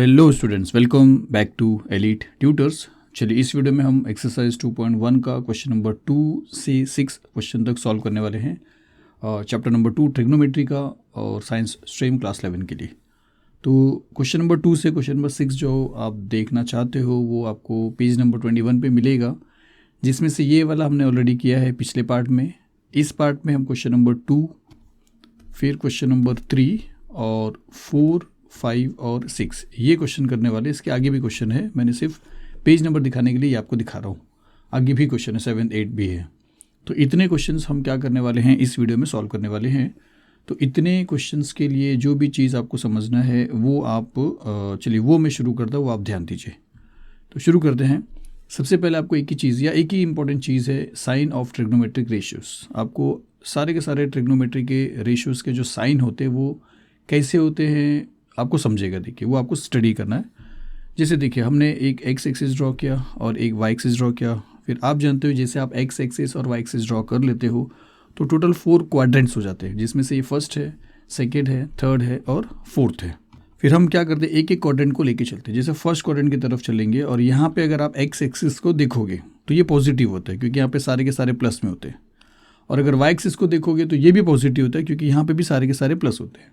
Hello students, welcome back to Elite Tutors. चलिए इस video में हम एक्सरसाइज 2.1 का क्वेश्चन नंबर 2 से 6 क्वेश्चन तक सॉल्व करने वाले हैं चैप्टर नंबर 2 ट्रिग्नोमेट्री का और साइंस स्ट्रीम क्लास 11 के लिए। तो क्वेश्चन नंबर 2 से क्वेश्चन नंबर 6 जो आप देखना चाहते हो वो आपको पेज नंबर 21 पे मिलेगा, जिसमें से ये वाला हमने ऑलरेडी किया है पिछले पार्ट में। इस पार्ट में हम क्वेश्चन नंबर 2, फिर क्वेश्चन नंबर 3 और 4, 5 और 6 ये क्वेश्चन करने वाले। इसके आगे भी क्वेश्चन है, मैंने सिर्फ पेज नंबर दिखाने के लिए ये आपको दिखा रहा हूँ। आगे भी क्वेश्चन है, 7, 8 भी है। तो इतने क्वेश्चंस हम क्या करने वाले हैं, इस वीडियो में सॉल्व करने वाले हैं। तो इतने क्वेश्चंस के लिए जो भी चीज़ आपको समझना है वो आप चलिए वो मैं शुरू करता हूँ, वो आप ध्यान दीजिए। तो शुरू करते हैं। सबसे पहले आपको एक ही चीज़ या एक ही इंपॉर्टेंट चीज़ है, साइन ऑफ ट्रिग्नोमेट्रिक रेशियोज़। आपको सारे के सारे ट्रिग्नोमेट्री के रेशियोज़ के जो साइन होते हैं वो कैसे होते हैं आपको समझेगा। देखिए वो आपको स्टडी करना है। जैसे देखिए हमने एक एक्स एक्सिस ड्रॉ किया और एक वाई एक्सिस ड्रॉ किया। फिर आप जानते हो जैसे आप एक्स एक्सिस और वाई एक्सिस ड्रॉ कर लेते हो तो टोटल 4 क्वाड्रेंट्स हो जाते हैं, जिसमें से ये फर्स्ट है, सेकेंड है, थर्ड है और फोर्थ है। फिर हम क्या करते हैं, एक एक क्वाड्रेंट को लेके चलते हैं। जैसे फर्स्ट क्वाड्रेंट की तरफ चलेंगे और यहाँ पे अगर आप एक्स एक्सिस को देखोगे तो ये पॉजिटिव होता है क्योंकि यहाँ पे सारे के सारे प्लस में होते हैं। और अगर वाई एक्सिस को देखोगे तो ये भी पॉजिटिव होता है क्योंकि यहाँ पे भी सारे के सारे प्लस होते हैं।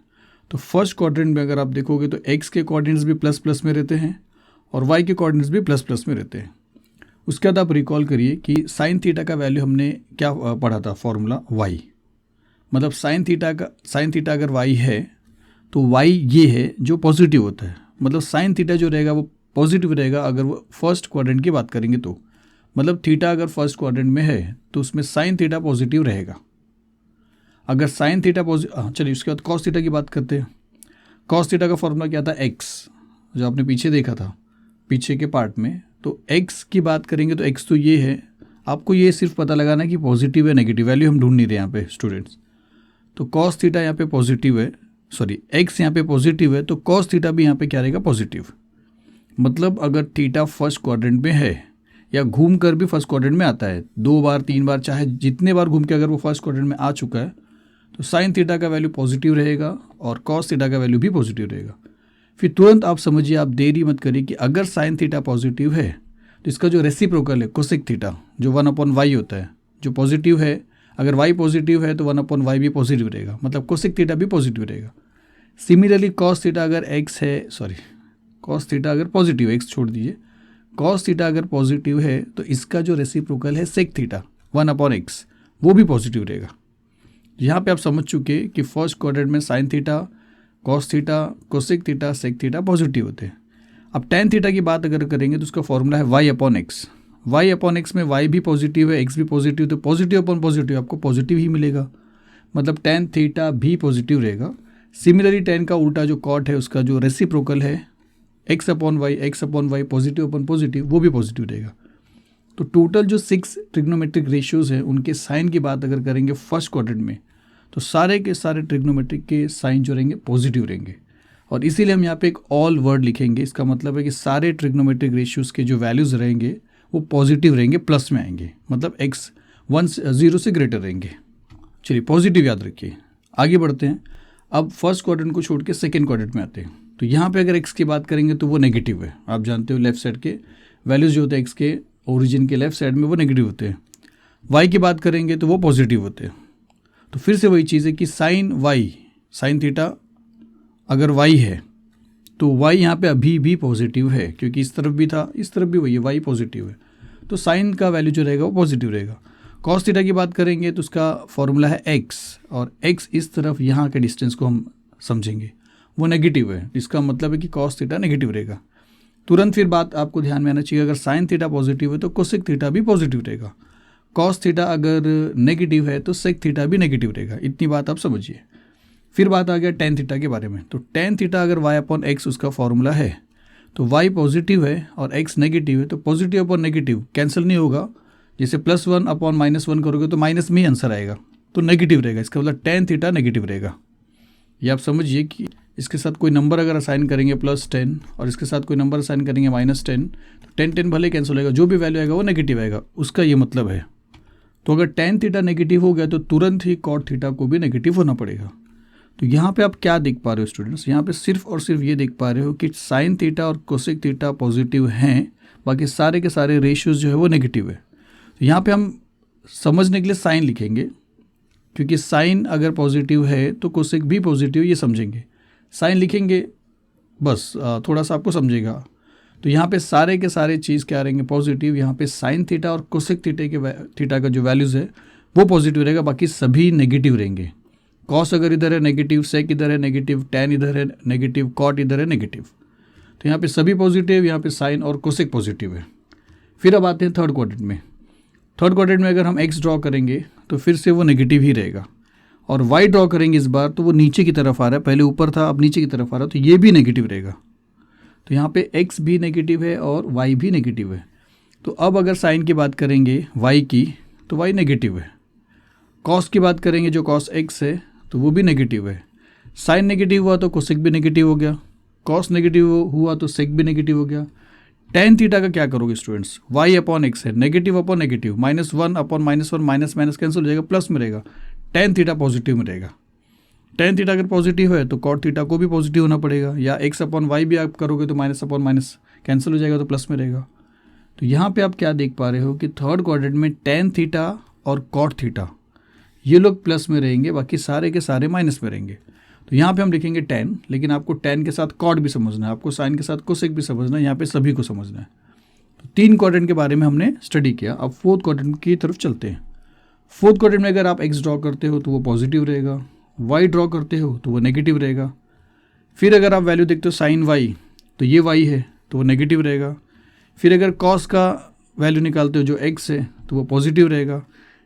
तो फर्स्ट क्वाड्रेंट में अगर आप देखोगे तो एक्स के कोऑर्डिनेट्स भी प्लस प्लस में रहते हैं और वाई के कोऑर्डिनेट्स भी प्लस प्लस में रहते हैं। उसके बाद आप रिकॉल करिए कि साइन थीटा का वैल्यू हमने क्या पढ़ा था, फॉर्मूला वाई। मतलब साइन थीटा अगर वाई है तो वाई ये है जो पॉजिटिव होता है। मतलब साइन थीटा जो रहेगा वो पॉजिटिव रहेगा अगर वो फर्स्ट क्वाड्रेंट की बात करेंगे तो। मतलब थीटा अगर फर्स्ट क्वाड्रेंट में है तो उसमें साइन थीटा पॉजिटिव रहेगा। अगर साइन थीटा पॉजिटिव, चलिए उसके बाद कॉस थीटा की बात करते हैं। कॉस थीटा का फॉर्मूला क्या था, एक्स, जो आपने पीछे देखा था पीछे के पार्ट में। तो एक्स की बात करेंगे तो एक्स तो ये है, आपको ये सिर्फ पता लगाना कि पॉजिटिव है नेगेटिव, वैल्यू हम ढूंढ नहीं रहे यहाँ पे स्टूडेंट्स। तो कॉस थीटा यहाँ पे पॉजिटिव है, सॉरी एक्स यहाँ पे पॉजिटिव है तो कॉस थीटा भी यहाँ पे क्या रहेगा, पॉजिटिव। मतलब अगर थीटा फर्स्ट क्वाड्रेंट में है या घूम कर भी फर्स्ट क्वाड्रेंट में आता है, 2 बार 3 बार, चाहे जितने बार घूम के अगर वो फर्स्ट क्वाड्रेंट में आ चुका है तो साइन थीटा का वैल्यू पॉजिटिव रहेगा और कॉस थीटा का वैल्यू भी पॉजिटिव रहेगा। फिर तुरंत आप समझिए, आप देरी मत करिए कि अगर साइन थीटा पॉजिटिव है तो इसका जो रेसिप्रोकल है कोसेक थीटा जो 1/y होता है, जो पॉजिटिव है, अगर y पॉजिटिव है तो 1/y भी पॉजिटिव रहेगा, मतलब कोसेक थीटा भी पॉजिटिव रहेगा। सिमिलरली कॉस थीटा अगर x है, सॉरी कॉस थीटा अगर पॉजिटिव है, x छोड़ दीजिए, कॉस थीटा अगर पॉजिटिव है तो इसका जो रेसिप्रोकल है सेक थीटा 1/x वो भी पॉजिटिव रहेगा। यहाँ पे आप समझ चुके कि फर्स्ट क्वाड्रेंट में sine theta, cos theta, cosec theta, sec theta positive होते हैं। अब टेन थीटा की बात अगर करेंगे तो उसका फॉर्मूला है y/x। y/x में y भी पॉजिटिव है, x भी पॉजिटिव, तो पॉजिटिव अपॉन पॉजिटिव आपको पॉजिटिव ही मिलेगा। मतलब टेन थीटा भी पॉजिटिव रहेगा। सिमिलरली टेन का उल्टा जो कॉट है उसका जो रेसिप्रोकल है x/y पॉजिटिव अपॉन पॉजिटिव वो भी पॉजिटिव रहेगा। तो टोटल जो 6 ट्रिग्नोमेट्रिक रेशियोज़ हैं उनके साइन की बात अगर करेंगे फर्स्ट क्वाड्रेंट में तो सारे के सारे ट्रिग्नोमेट्रिक के साइन जो रहेंगे पॉजिटिव रहेंगे। और इसीलिए हम यहाँ पे एक ऑल वर्ड लिखेंगे। इसका मतलब है कि सारे ट्रिग्नोमेट्रिक रेशियोज़ के जो वैल्यूज़ रहेंगे वो पॉजिटिव रहेंगे, प्लस में आएंगे, मतलब x 0 से ग्रेटर रहेंगे। चलिए पॉजिटिव याद रखिए। आगे बढ़ते हैं। अब फर्स्ट क्वाड्रेंट को छोड़ के सेकेंड क्वाड्रेंट में आते हैं। तो यहाँ पे अगर x की बात करेंगे तो वो नेगेटिव है। आप जानते हो लेफ्ट साइड के वैल्यूज़ जो होते हैं x के ओरिजिन के लेफ्ट साइड में वो नेगेटिव होते हैं। y की बात करेंगे तो वो पॉजिटिव होते हैं। तो फिर से वही चीज़ है कि साइन वाई, साइन थीटा अगर y है तो y यहाँ पे अभी भी पॉजिटिव है क्योंकि इस तरफ भी था, इस तरफ भी वही है, y पॉजिटिव है तो साइन का वैल्यू जो रहेगा वो पॉजिटिव रहेगा। कॉस थीटा की बात करेंगे तो उसका फॉर्मूला है x और x इस तरफ यहाँ के डिस्टेंस को हम समझेंगे वो नेगेटिव है, इसका मतलब है कि कॉस थीटा नेगेटिव रहेगा। तुरंत फिर बात आपको ध्यान में आना चाहिए, अगर साइन थीटा पॉजिटिव है तो कोसेक थीटा भी पॉजिटिव रहेगा। कॉस थीटा अगर नेगेटिव है तो सेक थीटा भी नेगेटिव रहेगा। इतनी बात आप समझिए। फिर बात आ गया टेन थीटा के बारे में। तो टेन थीटा अगर y/x उसका फॉर्मूला है तो y पॉजिटिव है और x नेगेटिव है तो पॉजिटिव अपॉन नेगेटिव कैंसिल नहीं होगा। जैसे +1 अपॉन -1 करोगे तो माइनस में ही आंसर आएगा तो नेगेटिव रहेगा। इसका मतलब टेन थीटा नेगेटिव रहेगा। ये आप समझिए कि इसके साथ कोई नंबर अगर असाइन करेंगे +10 और इसके साथ कोई नंबर असाइन करेंगे -10 तो 10 भले कैंसिल होगा, जो भी वैल्यू आएगा वो नेगेटिव आएगा, उसका ये मतलब है। तो अगर टेन थीटा नेगेटिव हो गया तो तुरंत ही कॉट थीटा को भी नेगेटिव होना पड़ेगा। तो यहाँ पे आप क्या देख पा रहे हो स्टूडेंट्स, यहाँ पे सिर्फ और सिर्फ ये देख पा रहे हो कि साइन थीटा और कोसेक थीटा पॉजिटिव हैं, बाकी सारे के सारे रेशियोज जो है वो नेगेटिव है। तो यहाँ पे हम समझने के लिए साइन लिखेंगे, क्योंकि साइन अगर पॉजिटिव है तो कोसेक भी पॉजिटिव, ये समझेंगे। साइन लिखेंगे बस, थोड़ा सा आपको समझेगा। तो यहाँ पे सारे के सारे चीज़ क्या रहेंगे, पॉजिटिव। यहाँ पे साइन थीटा और कोसेक थीटा का जो वैल्यूज़ है वो पॉजिटिव रहेगा, बाकी सभी नेगेटिव रहेंगे। कॉस अगर इधर है नेगेटिव, सेक इधर है नेगेटिव, टैन इधर है नेगेटिव, कॉट इधर है नेगेटिव। तो यहाँ पे सभी पॉजिटिव, यहाँ पे साइन और कोसेक पॉजिटिव है। फिर अब आते हैं थर्ड क्वाड्रेंट में। थर्ड क्वाड्रेंट में अगर हम एक्स ड्रॉ करेंगे तो फिर से वो नेगेटिव ही रहेगा, और वाई ड्रॉ करेंगे इस बार तो वो नीचे की तरफ आ रहा है, पहले ऊपर था अब नीचे की तरफ आ रहा है, तो ये भी नेगेटिव रहेगा। तो यहाँ पे एक्स भी नेगेटिव है और वाई भी नेगेटिव है। तो अब अगर साइन की बात करेंगे वाई की, तो वाई नेगेटिव है। कॉस की बात करेंगे जो कॉस एक्स है तो वो भी नेगेटिव है। साइन नेगेटिव हुआ तो कोसेक भी नेगेटिव हो गया, कॉस नेगेटिव हुआ तो सेक भी नेगेटिव हो गया। टेन थीटा का क्या करोगे स्टूडेंट्स, वाई अपॉन एक्स है, negative upon negative, -1 upon -1, minus minus cancel हो जाएगा, प्लस में रहेगा। टेन थीटा पॉजिटिव में रहेगा। टेन थीटा अगर पॉजिटिव है तो कॉट थीटा को भी पॉजिटिव होना पड़ेगा, या एक्स अपॉन वाई भी आप करोगे तो माइनस अपॉन माइनस कैंसिल हो जाएगा तो प्लस में रहेगा। तो यहाँ पे आप क्या देख पा रहे हो कि थर्ड क्वाड्रेंट में टेन थीटा और कॉट थीटा ये लोग प्लस में रहेंगे, बाकी सारे के सारे माइनस में रहेंगे। तो यहाँ पे हम लिखेंगे टेन, लेकिन आपको टेन के साथ कॉट भी समझना है, आपको साइन के साथ कोसेक भी समझना है, यहाँ पे सभी को समझना है। तो तीन क्वाड्रेंट के बारे में हमने स्टडी किया। अब फोर्थ क्वाड्रेंट की तरफ चलते हैं। फोर्थ क्वाड्रेंट में अगर आप एक्स ड्रॉ करते हो तो वो पॉजिटिव रहेगा, वाई ड्रॉ करते हो तो वो नेगेटिव रहेगा। फिर अगर आप वैल्यू देखते हो साइन वाई, तो ये वाई है तो वो नेगेटिव रहेगा। फिर अगर कॉस का वैल्यू निकालते हो जो एक्स है तो वो पॉजिटिव रहेगा।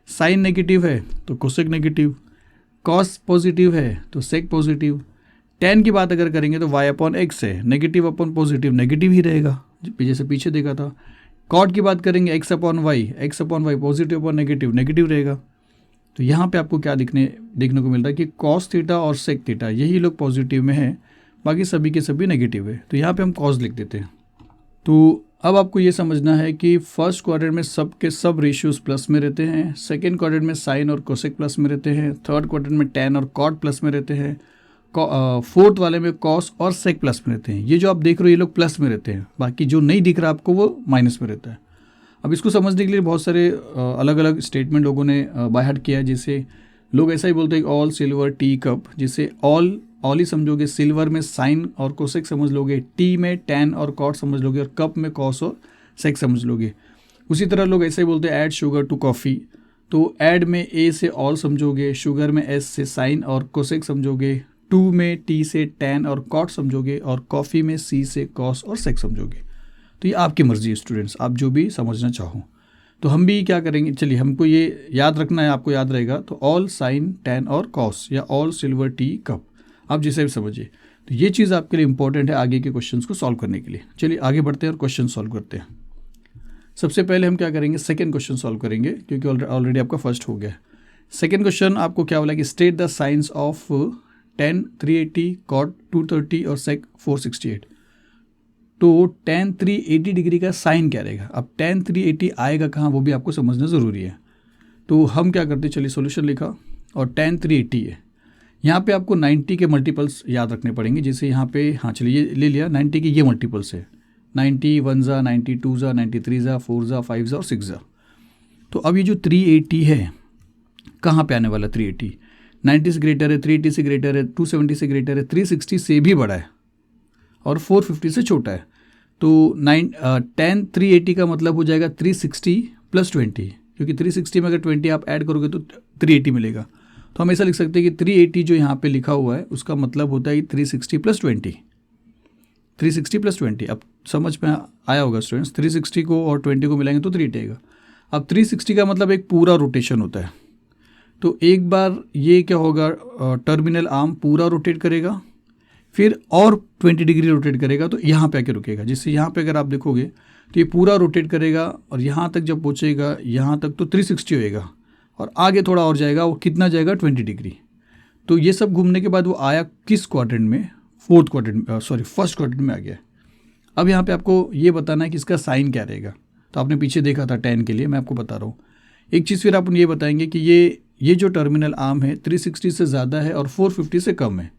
साइन नेगेटिव है तो कोसेक नेगेटिव, कॉस पॉजिटिव है तो सेक पॉजिटिव। टेन की बात अगर करेंगे तो वाई अपॉन एक्स है, नेगेटिव अपॉन पॉजिटिव नेगेटिव ही रहेगा, जैसे पीछे देखा था। कॉट की बात करेंगे x upon y positive upon negative negative रहेगा। तो यहाँ पे आपको क्या देखने को मिल रहा है कि कॉस थीटा और सेक थीटा यही लोग पॉजिटिव में है, बाकी सभी के सभी नेगेटिव है। तो यहाँ पे हम कॉस लिख देते हैं। तो अब आपको ये समझना है कि फर्स्ट क्वाड्रेंट में सब के सब रेशियोज प्लस में रहते हैं, सेकेंड क्वाड्रेंट में साइन और कोसेक प्लस में रहते हैं, थर्ड क्वाड्रेंट में टैन और कॉट प्लस में रहते हैं, फोर्थ वाले में कॉस और सेक प्लस में रहते हैं। ये जो आप देख रहे हो ये लोग प्लस में रहते हैं, बाकी जो नहीं दिख रहा आपको वो माइनस में रहता है। अब इसको समझने के लिए बहुत सारे अलग अलग स्टेटमेंट लोगों ने बाय हार्ट किया है। जैसे लोग ऐसा ही बोलते हैं कि ऑल सिल्वर टी कप, जिसे ऑल ही समझोगे, सिल्वर में साइन और कोसेक समझ लोगे, टी में टैन और कॉट समझ लोगे, और कप में कॉस और सेक समझ लोगे। उसी तरह लोग ऐसे ही बोलते हैं ऐड शुगर टू कॉफ़ी, तो ऐड में ए से ऑल समझोगे, शुगर में एस से साइन और कोसेक समझोगे, टू में टी से टैन और कॉट समझोगे, और कॉफ़ी में सी से कॉस और सेक समझोगे। तो ये आपकी मर्जी है स्टूडेंट्स, आप जो भी समझना चाहो। तो हम भी क्या करेंगे, चलिए हमको ये याद रखना है, आपको याद रहेगा। तो ऑल साइन टैन और कॉस, या ऑल सिल्वर टी कप, आप जिसे भी समझिए। तो ये चीज़ आपके लिए इंपॉर्टेंट है आगे के क्वेश्चंस को सॉल्व करने के लिए। चलिए आगे बढ़ते हैं और क्वेश्चन सॉल्व करते हैं। सबसे पहले हम क्या करेंगे, सेकंड क्वेश्चन सॉल्व करेंगे, क्योंकि ऑलरेडी आपका फर्स्ट हो गया। सेकंड क्वेश्चन आपको क्या बोला कि state the science of tan 380, cot 230 और sec 468। तो tan 380 डिग्री का साइन क्या रहेगा। अब tan 380 आएगा कहाँ, वो भी आपको समझना ज़रूरी है। तो हम क्या करते, चलिए सॉल्यूशन लिखा और tan 380 है। यहाँ पे आपको 90 के मल्टीपल्स याद रखने पड़ेंगे। जैसे यहाँ पे, हाँ चलिए ये ले लिया, 90 के ये मल्टीपल्स है, 90 1 ज़ा, 90 2 ज़ा, 93 ज़ा, 4 ज़ा, 5 ज़ा और 6 ज़ा। तो अब ये जो 380 है कहाँ पे आने वाला, 380 90 से ग्रेटर है, 380 से ग्रेटर है, 270 से ग्रेटर है, 360 से भी बड़ा है और 450 से छोटा है। तो tan 380 का मतलब हो जाएगा 360 + 20, क्योंकि 360 में अगर 20 आप ऐड करोगे तो 380 मिलेगा। तो हम ऐसा लिख सकते हैं कि 380 जो यहाँ पे लिखा हुआ है उसका मतलब होता है 360 + 20, 360 + 20। अब समझ में आया होगा स्टूडेंट्स, 360 को और 20 को मिलाएंगे तो 380 आएगा। अब 360 का मतलब एक पूरा रोटेशन होता है। तो एक बार ये क्या होगा, टर्मिनल आर्म पूरा रोटेट करेगा, फिर और 20 डिग्री रोटेट करेगा, तो यहाँ पे आके रुकेगा। जिससे यहाँ पे अगर आप देखोगे तो ये पूरा रोटेट करेगा और यहाँ तक जब पहुँचेगा यहाँ तक तो 360 होएगा, और आगे थोड़ा और जाएगा, वो कितना जाएगा 20 डिग्री। तो ये सब घूमने के बाद वो आया किस क्वाड्रेंट में, फर्स्ट क्वाड्रेंट में आ गया। अब यहाँ पे आपको ये बताना है कि इसका साइन क्या रहेगा। तो आपने पीछे देखा था tan के लिए, मैं आपको बता रहा हूँ एक चीज़। फिर आप ये बताएंगे कि ये ये जो टर्मिनल आर्म है 360 से ज़्यादा है और 450 से कम है,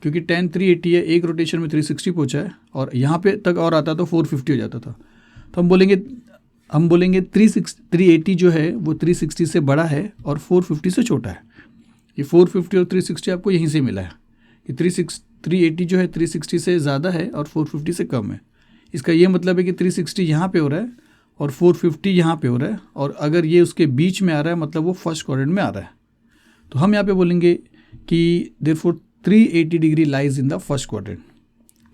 क्योंकि tan 380 है, एक रोटेशन में 360 पहुँचा है और यहाँ पे तक और आता तो 450 हो जाता था। तो हम बोलेंगे 380 जो है वो 360 से बड़ा है और 450 से छोटा है। ये 450 और 360 आपको यहीं से मिला है कि 380 जो है 360 से ज़्यादा है और 450 से कम है। इसका ये मतलब है कि 360 यहाँ पे हो रहा है और 450 यहाँ पे हो रहा है, और अगर ये उसके बीच में आ रहा है मतलब वो फर्स्ट क्वाड्रेंट में आ रहा है। तो हम यहाँ पे बोलेंगे कि therefore 380 degree lies in the first quadrant.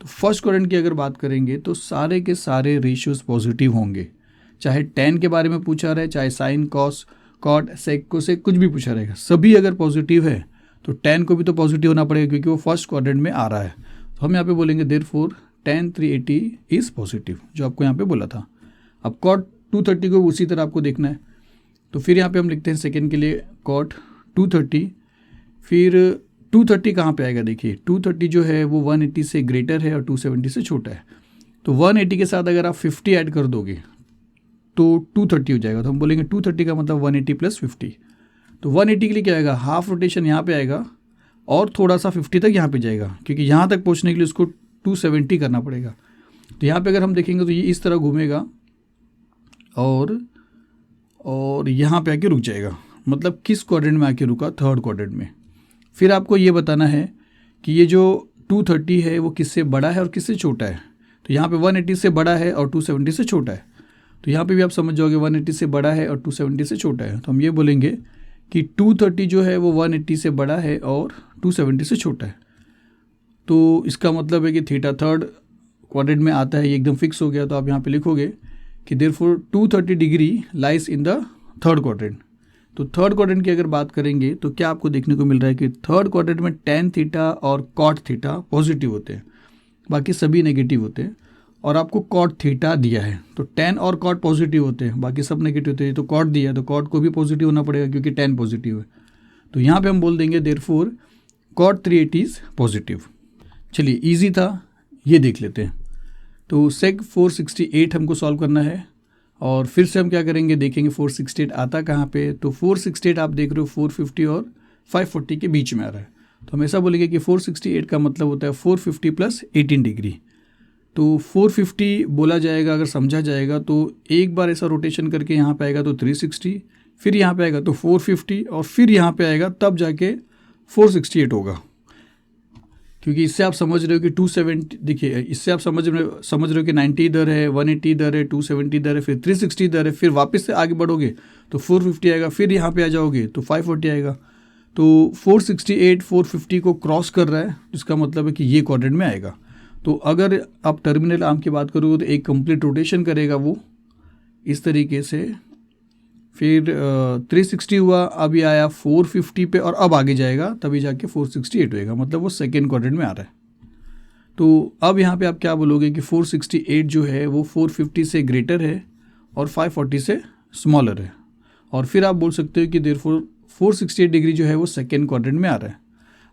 तो फर्स्ट क्वाड्रेंट की अगर बात करेंगे तो सारे के सारे रेशियोज पॉजिटिव होंगे, चाहे tan के बारे में पूछा रहे, चाहे साइन, कॉस, कॉट, सेक, कोसेक, कुछ भी पूछा रहेगा, सभी अगर पॉजिटिव है तो tan को भी तो पॉजिटिव होना पड़ेगा क्योंकि वो फर्स्ट क्वाड्रेंट में आ रहा है। तो हम यहाँ पे बोलेंगे देयरफॉर tan 380 इज़ पॉजिटिव, जो आपको यहाँ पे बोला था। अब cot 230 को उसी तरह आपको देखना है, तो फिर यहाँ पे हम लिखते हैं सेकेंड के लिए cot 230। फिर 230 कहाँ पे आएगा, देखिए 230 जो है वो 180 से ग्रेटर है और 270 से छोटा है। तो 180 के साथ अगर आप 50 ऐड कर दोगे तो 230 हो जाएगा। तो हम बोलेंगे 230 का मतलब 180 प्लस 50। तो 180 के लिए क्या आएगा, हाफ रोटेशन यहाँ पे आएगा और थोड़ा सा 50 तक यहाँ पे जाएगा, क्योंकि यहाँ तक पहुँचने के लिए उसको 270 करना पड़ेगा। तो यहाँ पे अगर हम देखेंगे तो ये इस तरह घूमेगा और यहाँ पे आके रुक जाएगा। मतलब किस क्वाड्रेंट में आके रुका, थर्ड क्वाड्रेंट में। फिर आपको ये बताना है कि ये जो 230 है वो किससे बड़ा है और किससे छोटा है। तो यहाँ पे 180 से बड़ा है और 270 से छोटा है। तो यहाँ पे भी आप समझ जाओगे 180 से बड़ा है और 270 से छोटा है। तो हम ये बोलेंगे कि 230 जो है वो 180 से बड़ा है और 270 से छोटा है। तो इसका मतलब है कि थीटा थर्ड क्वाड्रेंट में आता है, ये एकदम फिक्स हो गया। तो आप यहाँ पे लिखोगे कि therefore 230 degree lies in the third quadrant. तो थर्ड क्वाड्रेंट की अगर बात करेंगे तो क्या आपको देखने को मिल रहा है कि थर्ड क्वाड्रेंट में tan थीटा और cot थीटा पॉजिटिव होते हैं, बाकी सभी नेगेटिव होते हैं। और आपको cot थीटा दिया है तो tan और cot पॉजिटिव होते हैं, बाकी सब नेगेटिव होते हैं। तो cot दिया है तो cot को भी पॉजिटिव होना पड़ेगा क्योंकि tan पॉजिटिव है। तो यहाँ पे हम बोल देंगे देयरफॉर cot 380 इज पॉजिटिव। चलिए इजी था, ये देख लेते हैं। तो sec 468 हमको सॉल्व करना है और फिर से हम क्या करेंगे, देखेंगे 468 आता कहाँ पे। तो 468 आप देख रहे हो 450 और 540 के बीच में आ रहा है। तो हम ऐसा बोलेंगे कि 468 का मतलब होता है 450 प्लस 18 डिग्री। तो 450 बोला जाएगा, अगर समझा जाएगा तो एक बार ऐसा रोटेशन करके यहाँ पे आएगा तो 360, फिर यहाँ पे आएगा तो 450 और फिर यहाँ पे आएगा तब जाके 468 होगा। क्योंकि इससे आप समझ रहे हो कि 270, देखिए इससे आप समझ रहे हो कि 90 इधर है, 180 इधर है, 270 इधर है, फिर 360 इधर है, फिर वापस से आगे बढ़ोगे तो 450 आएगा, फिर यहाँ पे आ जाओगे तो 540 आएगा। तो 468 450 को क्रॉस कर रहा है, जिसका मतलब है कि ये क्वाड्रेंट में आएगा। तो अगर आप टर्मिनल आर्म की बात करोगे तो एक कंप्लीट रोटेशन करेगा वो इस तरीके से, फिर 360 हुआ, अभी आया 450 पे और अब आगे जाएगा तभी जाके 468 होएगा, मतलब वो सेकेंड क्वाड्रेंट में आ रहा है। तो अब यहाँ पे आप क्या बोलोगे कि 468 जो है वो 450 से ग्रेटर है और 540 से स्मॉलर है। और फिर आप बोल सकते हो कि देयरफॉर 468 डिग्री जो है वो सेकेंड क्वाड्रेंट में आ रहा है।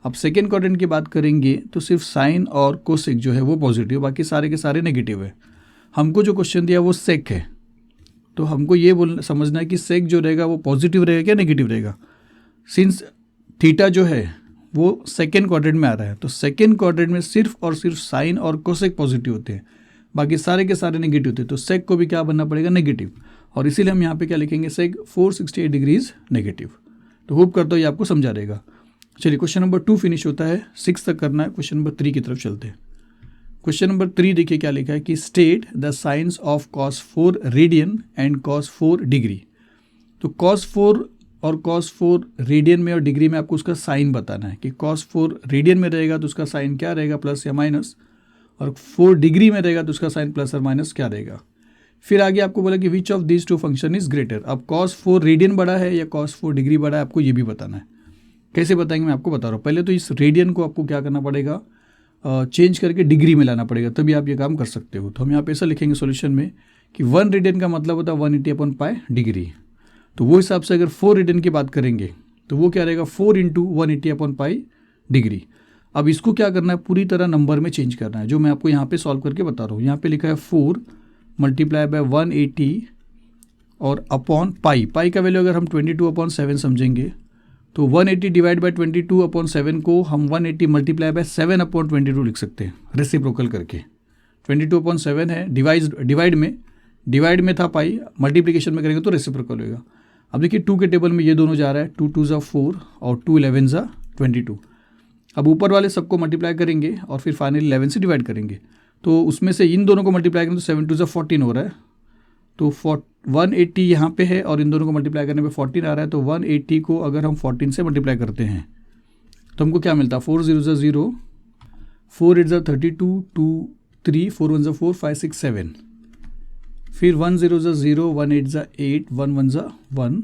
अब सेकेंड क्वाड्रेंट की बात करेंगे तो सिर्फ साइन और कोसेक जो है वो पॉजिटिव, बाकी सारे के सारे नेगेटिव है। हमको जो क्वेश्चन दिया वो सेक है, तो हमको ये समझना है कि सेक जो रहेगा वो पॉजिटिव रहेगा क्या नेगेटिव रहेगा। सिंस थीटा जो है वो सेकेंड क्वाड्रेंट में आ रहा है तो सेकेंड क्वाड्रेंट में सिर्फ और सिर्फ साइन और कोसेक पॉजिटिव होते हैं, बाकी सारे के सारे नेगेटिव होते हैं। तो सेक को भी क्या बनना पड़ेगा, नेगेटिव। और इसीलिए हम यहाँ पे क्या लिखेंगे, सेक 468 डिग्रीज नेगेटिव। तो होप करता हूँ ये आपको समझा रहेगा। चलिए क्वेश्चन नंबर 2 फिनिश होता है, 6 तक करना है। क्वेश्चन नंबर 3 की तरफ चलते हैं। क्वेश्चन नंबर 3 देखिए क्या लिखा है कि state the science of cos 4 radian and cos 4 degree. तो cos 4 और cos 4 रेडियन में और डिग्री में आपको उसका साइन बताना है कि cos 4 रेडियन में रहेगा तो उसका साइन क्या रहेगा, प्लस या माइनस, और 4 डिग्री में रहेगा तो उसका साइन प्लस और माइनस क्या रहेगा। फिर आगे आपको बोला कि which of this two function is greater. अब cos 4 रेडियन बड़ा है या cos 4 डिग्री बड़ा है, आपको ये भी बताना है। कैसे बताएंगे मैं आपको बता रहा हूँ। पहले तो इस रेडियन को आपको क्या करना पड़ेगा, चेंज करके डिग्री में लाना पड़ेगा, तभी आप ये काम कर सकते हो। तो हम यहाँ पे ऐसा लिखेंगे सॉल्यूशन में कि 1 रेडियन का मतलब होता है 180/π डिग्री। तो वो हिसाब से अगर 4 रेडियन की बात करेंगे तो वो क्या रहेगा, 4 × 180/π डिग्री। अब इसको क्या करना है, पूरी तरह नंबर में चेंज करना है, जो मैं आपको यहाँ पे सॉल्व करके बता रहा हूँ। यहाँ पे लिखा है 4 × 180 और अपॉन पाई। पाई का वैल्यू अगर हम 22/7 समझेंगे तो 180 डिवाइड बाई 22/7 को हम 180 मल्टीप्लाई बाय 7/22 लिख सकते हैं रेसिप्रोकल करके। 22/7 है, डिवाइड में था पाई, मल्टीप्लिकेशन में करेंगे तो रेसिप्रोकल होगा। अब देखिए 2 के टेबल में ये दोनों जा रहा है, 2 2 4 और 2 11 22। अब ऊपर वाले सबको मल्टीप्लाई करेंगे और फिर फाइनली 11 से डिवाइड करेंगे, तो उसमें से इन दोनों को मल्टीप्लाई करेंगे तो 7 2 14 हो रहा है। तो 180 यहाँ पे है और इन दोनों को मल्टीप्लाई करने पे 14 आ रहा है। तो 180 को अगर हम 14 से मल्टीप्लाई करते हैं तो हमको क्या मिलता है, 4 0 0, 4 8 32, 2 3, 4 1 4, 5 6 7, फिर 1 0 0, 1 8 8, 1 1 1,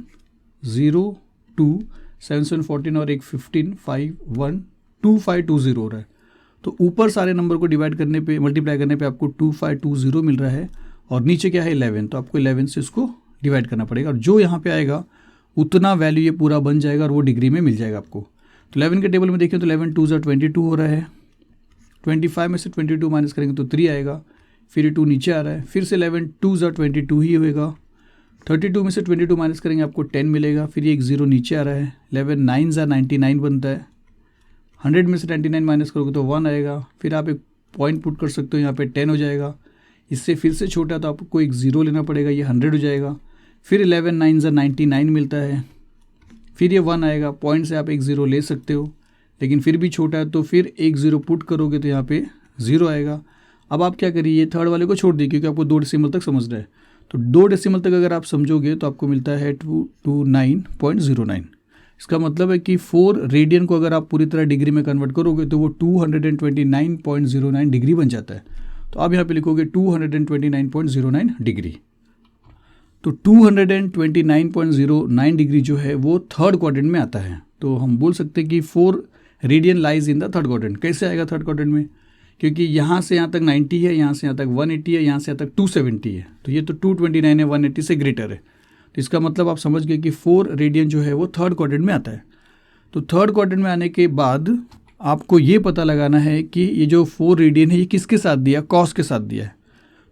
0 2, 7 7 14 और एक 15, 5 1, 2 5 2 0 हो रहा है। तो ऊपर सारे नंबर को डिवाइड करने पे, मल्टीप्लाई करने पे आपको 2 5 2 0 मिल रहा है और नीचे क्या है 11, तो आपको 11 से इसको डिवाइड करना पड़ेगा और जो यहाँ पे आएगा उतना वैल्यू ये पूरा बन जाएगा और वो डिग्री में मिल जाएगा आपको। तो 11 के टेबल में देखें तो 11 2 22 हो रहा है, 25 में से 22 माइनस करेंगे तो 3 आएगा, फिर 2 नीचे आ रहा है, फिर से 11 2 22 ही होएगा, 32 में से 22 माइनस करेंगे आपको 10 मिलेगा, फिर एक 0 नीचे आ रहा है, 11 9 99 बनता है, 100 में से 99 माइनस करोगे तो 1 आएगा, फिर आप एक पॉइंट पुट कर सकते हो, यहाँ पे 10 हो जाएगा। इससे फिर से छोटा तो आपको एक 0 लेना पड़ेगा, ये 100 हो जाएगा, फिर 11 9 99 मिलता है, फिर ये 1 आएगा, पॉइंट से आप एक 0 ले सकते हो, लेकिन फिर भी छोटा है तो फिर एक 0 पुट करोगे तो यहाँ पे 0 आएगा। अब आप क्या करिए, ये थर्ड वाले को छोड़ दिए क्योंकि आपको 2 डेसिमल तक समझ रहा है, तो 2 डेसिमल तक अगर आप समझोगे तो आपको मिलता है 229.09। इसका मतलब है कि 4 रेडियन को अगर आप पूरी तरह डिग्री में कन्वर्ट करोगे तो वो 229.09 डिग्री बन जाता है। तो आप यहाँ पे लिखोगे 229.09 डिग्री। तो 229.09 डिग्री जो है वो थर्ड क्वाड्रेंट में आता है। तो हम बोल सकते हैं कि 4 radian lies in the third quadrant. कैसे आएगा थर्ड क्वाड्रेंट में, क्योंकि यहाँ से यहाँ तक 90 है, यहाँ से यहाँ तक 180 है, यहाँ से यहाँ तक 270 है, तो ये तो 229 है, 180 से ग्रेटर है। तो इसका मतलब आप समझ गए कि 4 रेडियन जो है वो थर्ड क्वाड्रेंट में आता है। तो थर्ड क्वाड्रेंट में आने के बाद आपको ये पता लगाना है कि ये जो 4 रेडियन है ये किसके साथ दिया, कॉस के साथ दिया है।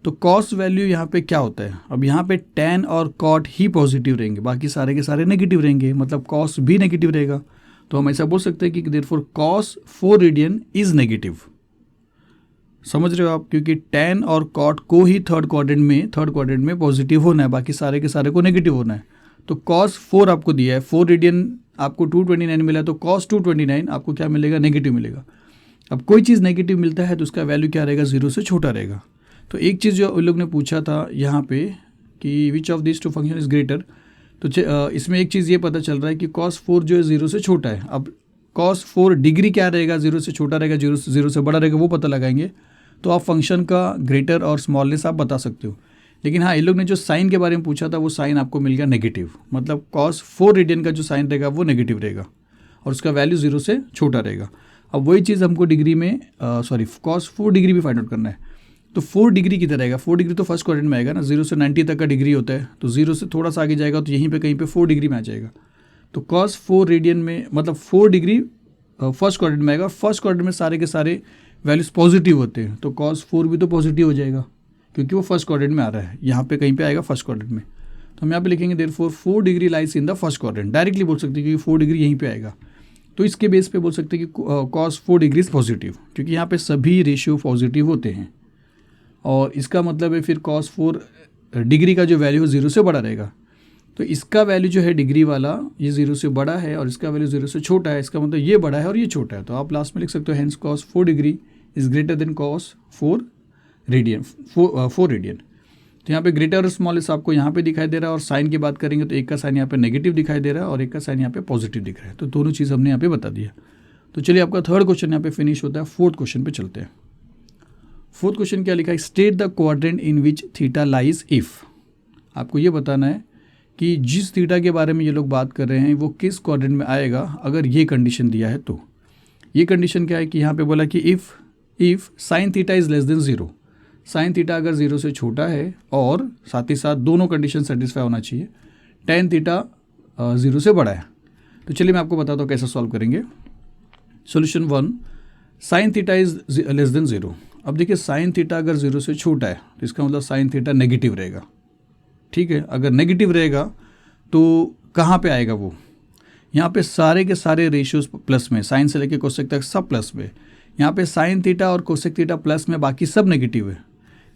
तो कॉस वैल्यू यहाँ पे क्या होता है, अब यहाँ पे tan और कॉट ही पॉजिटिव रहेंगे, बाकी सारे के सारे नेगेटिव रहेंगे, मतलब कॉस भी नेगेटिव रहेगा। तो हम ऐसा बोल सकते हैं कि therefore cos 4 radian is negative. समझ रहे हो आप, क्योंकि tan और कॉट को ही थर्ड क्वाड्रेंट में पॉजिटिव होना है, बाकी सारे के सारे को नेगेटिव होना है। तो cos 4 आपको दिया है, 4 रेडियन आपको 229 मिला, तो cos 229 आपको क्या मिलेगा, नेगेटिव मिलेगा। अब कोई चीज़ नेगेटिव मिलता है तो उसका वैल्यू क्या रहेगा, 0 से छोटा रहेगा। तो एक चीज़ जो उन लोग ने पूछा था यहाँ पे कि which of this 2 function is greater, तो इसमें एक चीज़ ये पता चल रहा है कि cos 4 जो है 0 से छोटा है। अब cos 4 डिग्री क्या रहेगा, 0 से छोटा रहेगा, 0 से बड़ा रहेगा, वो पता लगाएंगे तो आप फंक्शन का ग्रेटर और स्मॉलनेस आप बता सकते हो। लेकिन हाँ, इन लोग ने जो साइन के बारे में पूछा था वो साइन आपको मिल गया नेगेटिव, मतलब cos 4 रेडियन का जो साइन रहेगा वो नेगेटिव रहेगा और उसका वैल्यू 0 से छोटा रहेगा। अब वही चीज़ हमको डिग्री में cos 4 डिग्री भी फाइंड आउट करना है। तो 4 डिग्री किधर रहेगा, 4 डिग्री तो फर्स्ट क्वाड्रेंट में आएगा ना, 0 से 90 तक का डिग्री होता है, तो 0 से थोड़ा सा आगे जाएगा तो यहीं पे कहीं पे 4 डिग्री में आ जाएगा। तो cos 4 रेडियन में मतलब 4 डिग्री फर्स्ट क्वाड्रेंट में आएगा, फर्स्ट क्वाड्रेंट में सारे के सारे वैल्यूज पॉजिटिव होते हैं, तो cos 4 भी तो पॉजिटिव हो जाएगा क्योंकि वो फर्स्ट क्वाड्रेंट में आ रहा है, यहाँ पे कहीं पे आएगा फर्स्ट क्वाड्रेंट में। तो हम यहाँ पे लिखेंगे therefore 4 degree lies in the first quadrant, directly बोल सकते हैं क्योंकि 4 डिग्री यहीं पे आएगा। तो इसके बेस पे बोल सकते हैं कि cos 4 डिग्री इज पॉजिटिव, क्योंकि यहाँ पे सभी रेशियो पॉजिटिव होते हैं और इसका मतलब है फिर cos 4 डिग्री का जो वैल्यू है 0 से बड़ा रहेगा। तो इसका वैल्यू जो है डिग्री वाला ये 0 से बड़ा है और इसका वैल्यू 0 से छोटा है, इसका मतलब ये बड़ा है और ये छोटा है। तो आप लास्ट में लिख सकते हो hence cos 4 degree is greater than cos 4 radian. तो यहाँ पे ग्रेटर और स्मॉलेस्ट आपको यहाँ पे दिखाई दे रहा है और साइन की बात करेंगे तो एक का साइन यहाँ पे नेगेटिव दिखाई दे रहा है और एक का साइन यहाँ पे पॉजिटिव दिख रहा है। तो दोनों चीज़ हमने यहाँ पे बता दिया। तो चलिए आपका थर्ड क्वेश्चन यहाँ पे फिनिश होता है, फोर्थ क्वेश्चन पे चलते हैं। फोर्थ क्वेश्चन क्या लिखा है, state the quadrant in which theta lies if. आपको ये बताना है कि जिस थीटा के बारे में ये लोग बात कर रहे हैं वो किस क्वाड्रेंट में आएगा अगर ये कंडीशन दिया है। तो ये कंडीशन क्या है कि यहाँ पे बोला कि if sine theta is less than 0, sine theta अगर 0 से छोटा है और साथ ही साथ दोनों कंडीशन सेटिस्फाई होना चाहिए, tan थीटा 0 से बड़ा है। तो चलिए मैं आपको बताता हूँ कैसे सॉल्व करेंगे। Solution 1, sine theta is less than 0। अब देखिए साइन थीटा अगर 0 से छोटा है तो इसका मतलब साइन थीटा नेगेटिव रहेगा। ठीक है, अगर नेगेटिव रहेगा तो कहाँ पे आएगा वो, यहाँ पे सारे के सारे रेशियोज प्लस में, साइन से लेके कोसेक तक सब प्लस में। यहाँ पे साइन थीटा और कोसेक थीटा प्लस में, बाकी सब नेगेटिव है।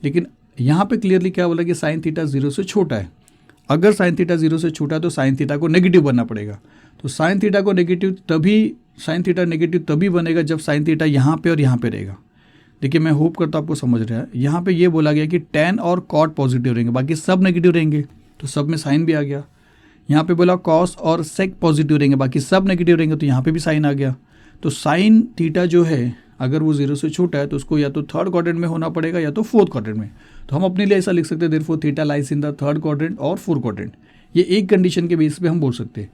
लेकिन यहाँ पे क्लियरली क्या बोला कि साइन थीटा 0 से छोटा है। अगर साइन थीटा 0 से छोटा है तो साइन थीटा को नेगेटिव बनना पड़ेगा। तो साइन थीटा को नेगेटिव तभी, साइन थीटा नेगेटिव तभी बनेगा जब साइन थीटा यहाँ पे और यहाँ पे रहेगा। देखिए मैं होप करता हूँ आपको समझ रहा है। यहाँ पे ये बोला गया कि tan और cot पॉजिटिव रहेंगे, बाकी सब नेगेटिव रहेंगे, तो सब में साइन भी आ गया। यहाँ पे बोला cos और sec पॉजिटिव रहेंगे, बाकी सब नेगेटिव रहेंगे, तो यहाँ पे भी साइन आ गया। तो साइन थीटा जो है अगर वो 0 से छोटा है तो उसको या तो थर्ड क्वाड्रेंट में होना पड़ेगा या तो फोर्थ क्वाड्रेंट में। तो हम अपने लिए ऐसा लिख सकते हैं therefore theta lies in the third quadrant और फोर्थ क्वाड्रेंट। ये एक कंडीशन के बेस पे हम बोल सकते हैं।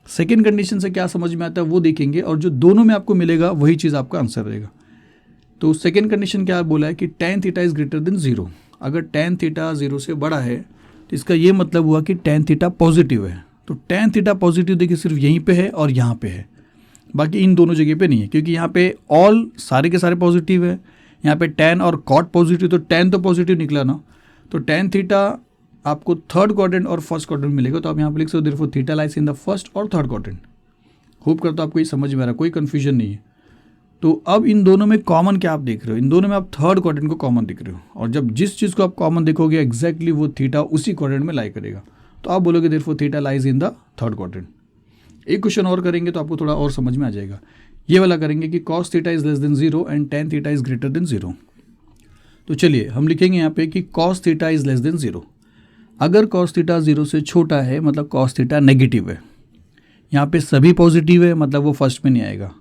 सेकेंड कंडीशन से क्या समझ में आता है वो देखेंगे, और जो दोनों में आपको मिलेगा वही चीज़ आपका आंसर रहेगा। तो सेकेंड कंडीशन क्या बोला है कि tan theta is greater than 0। अगर tan थीटा 0 से बड़ा है तो इसका ये मतलब हुआ कि tan थीटा पॉजिटिव है। तो tan थीटा पॉजिटिव देखिए सिर्फ यहीं पे है और यहाँ पे है, बाकी इन दोनों जगह पे नहीं है, क्योंकि यहाँ पे ऑल सारे के सारे पॉजिटिव है। यहाँ पे tan और cot पॉजिटिव, तो tan तो पॉजिटिव निकला ना। तो tan थीटा आपको थर्ड क्वाड्रेंट और फर्स्ट क्वाड्रेंट मिलेगा। तो आप यहाँ पे लिख सकते हो therefore theta lies in the first और थर्ड क्वाड्रेंट। होप करता हूँ आपको ये समझ में आ रहा है, कोई कन्फ्यूजन नहीं है। तो अब इन दोनों में कॉमन क्या आप देख रहे हो, इन दोनों में आप थर्ड क्वाड्रेंट को कॉमन दिख रहे हो, और जब जिस चीज़ को आप कॉमन देखोगे एग्जैक्टली वो थीटा उसी क्वाड्रेंट में लाई करेगा। तो आप बोलोगे therefore theta lies in the third quadrant. एक क्वेश्चन और करेंगे तो आपको थोड़ा और समझ में आ जाएगा। ये वाला करेंगे कि cos theta is less than 0 and tan theta is greater than 0। तो चलिए हम लिखेंगे यहाँ पे कि cos theta is less than 0। अगर cos थीटा 0 से छोटा है मतलब cos थीटा नेगेटिव है। यहाँ पे सभी पॉजिटिव है मतलब वो फर्स्ट में नहीं आएगा।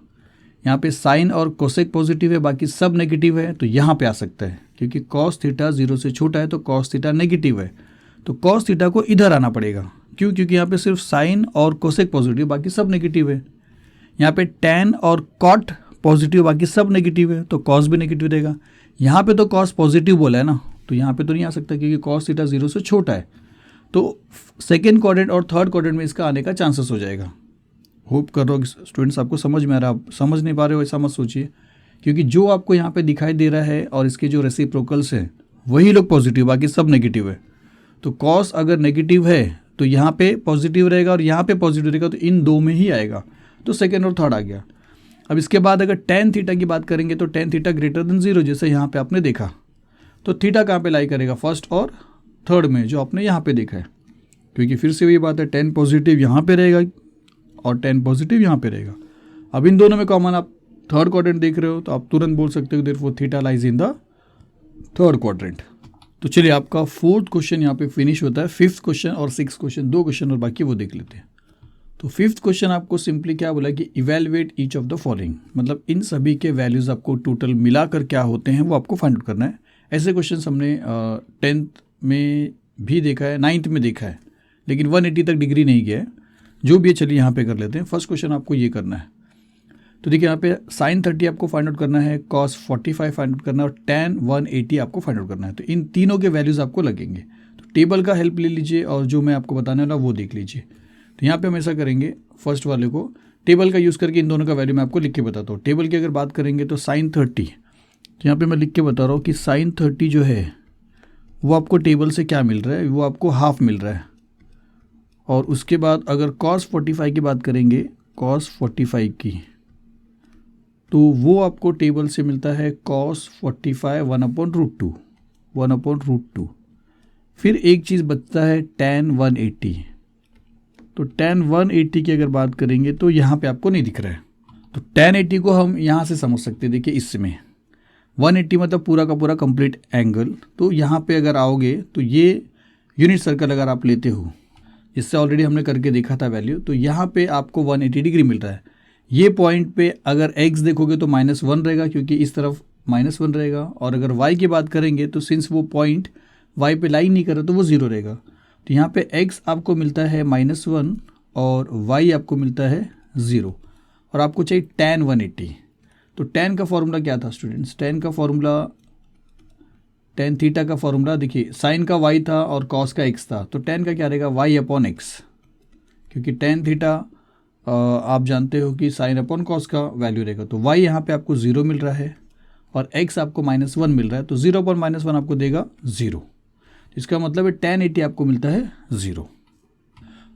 यहाँ पे साइन और कोसेक पॉजिटिव है, बाकी सब नेगेटिव है, तो यहाँ पे आ सकता है, क्योंकि cos थीटा 0 से छोटा है तो cos थीटा नेगेटिव है। तो cos थीटा को इधर आना पड़ेगा। क्यों? क्योंकि यहाँ पे सिर्फ साइन और कोसेक पॉजिटिव, बाकी सब नेगेटिव है। यहाँ पे tan और cot पॉजिटिव, बाकी सब नेगेटिव है, तो cos भी नेगेटिव रहेगा। यहाँ पे तो cos पॉजिटिव बोला है ना, तो यहाँ पे तो नहीं आ सकता क्योंकि cos थीटा 0 से छोटा है। तो सेकेंड क्वाड्रेंट और थर्ड क्वाड्रेंट में इसका आने का चांसेस हो जाएगा। होप कर रहा हूँ स्टूडेंट्स आपको समझ में आ रहा है। आप समझ नहीं पा रहे हो ऐसा मत सोचिए, क्योंकि जो आपको यहाँ पे दिखाई दे रहा है और इसके जो रेसिप्रोकल्स हैं वही लोग पॉजिटिव, बाकी सब नेगेटिव है। तो cos अगर नेगेटिव है तो यहाँ पे पॉजिटिव रहेगा और यहाँ पे पॉजिटिव रहेगा, तो इन दो में ही आएगा। तो सेकेंड और थर्ड आ गया। अब इसके बाद अगर tan थीटा की बात करेंगे तो tan थीटा ग्रेटर देन 0, जैसे यहाँ पे आपने देखा। तो थीटा कहाँ पे लाई करेगा, फर्स्ट और थर्ड में, जो आपने यहाँ पे देखा है। क्योंकि फिर से वही बात है, tan पॉजिटिव यहाँ पे रहेगा और tan पॉजिटिव यहाँ पे रहेगा। अब इन दोनों में कॉमन आप थर्ड क्वाड्रेंट देख रहे हो, तो आप तुरंत बोल सकते हो therefore theta lies in the third quadrant. तो चलिए आपका फोर्थ क्वेश्चन यहाँ पे फिनिश होता है। फिफ्थ क्वेश्चन और सिक्स क्वेश्चन, दो क्वेश्चन और बाकी वो देख लेते हैं। तो फिफ्थ क्वेश्चन आपको सिंपली क्या बोला कि evaluate each of the following, मतलब इन सभी के वैल्यूज़ आपको टोटल मिलाकर क्या होते हैं वो आपको फाइंड आउट करना है। ऐसे क्वेश्चन हमने 10th में भी देखा है, 9th में देखा है, लेकिन 180 तक डिग्री नहीं गया है। जो भी है चलिए यहाँ पे कर लेते हैं। फर्स्ट क्वेश्चन आपको ये करना है। तो देखिए यहाँ पे sin 30 आपको फाइंड आउट करना है, cos 45 फाइंड आउट करना है और tan 180 आपको फाइंड आउट करना है। तो इन तीनों के वैल्यूज़ आपको लगेंगे। तो टेबल का हेल्प ले लीजिए और जो मैं आपको बताने वाला वो देख लीजिए। तो यहाँ पे हम ऐसा करेंगे, फर्स्ट वाले को टेबल का यूज़ करके इन दोनों का वैल्यू मैं आपको लिख के बताता हूँ। टेबल की अगर बात करेंगे तो sin 30, तो यहाँ पे मैं लिख के बता रहा हूँ कि sin 30 जो है वो आपको टेबल से क्या मिल रहा है, वो आपको हाफ मिल रहा है। और उसके बाद अगर cos 45 की बात करेंगे, cos 45 की, तो वो आपको टेबल से मिलता है cos 45 1/√2, 1/√2। फिर एक चीज़ बचता है tan 180। तो tan 180 की अगर बात करेंगे तो यहाँ पे आपको नहीं दिख रहा है। तो tan 80 को हम यहाँ से समझ सकते हैं। देखिए इसमें 180 मतलब पूरा का पूरा कंप्लीट एंगल। तो यहाँ पे अगर आओगे तो ये यूनिट सर्कल अगर आप लेते हो, इससे ऑलरेडी हमने करके देखा था वैल्यू, तो यहाँ पे आपको 180 डिग्री मिल रहा है। ये पॉइंट पे अगर x देखोगे तो -1 रहेगा, क्योंकि इस तरफ -1 रहेगा। और अगर y की बात करेंगे तो सिंस वो पॉइंट y पे लाइन नहीं कर रहा तो वो 0 रहेगा। तो यहाँ पे x आपको मिलता है -1 और y आपको मिलता है 0, और आपको चाहिए tan 180। तो tan का फॉर्मूला क्या था स्टूडेंट्स? tan का फॉर्मूला, tan थीटा का फॉर्मूला देखिए, साइन का y था और cos का x था, तो tan का क्या रहेगा, y/x, क्योंकि tan थीटा आप जानते हो कि sin/cos का वैल्यू रहेगा। तो y यहाँ पे आपको 0 मिल रहा है और x आपको -1 मिल रहा है, तो 0/-1 आपको देगा 0। इसका मतलब है tan 80 आपको मिलता है 0।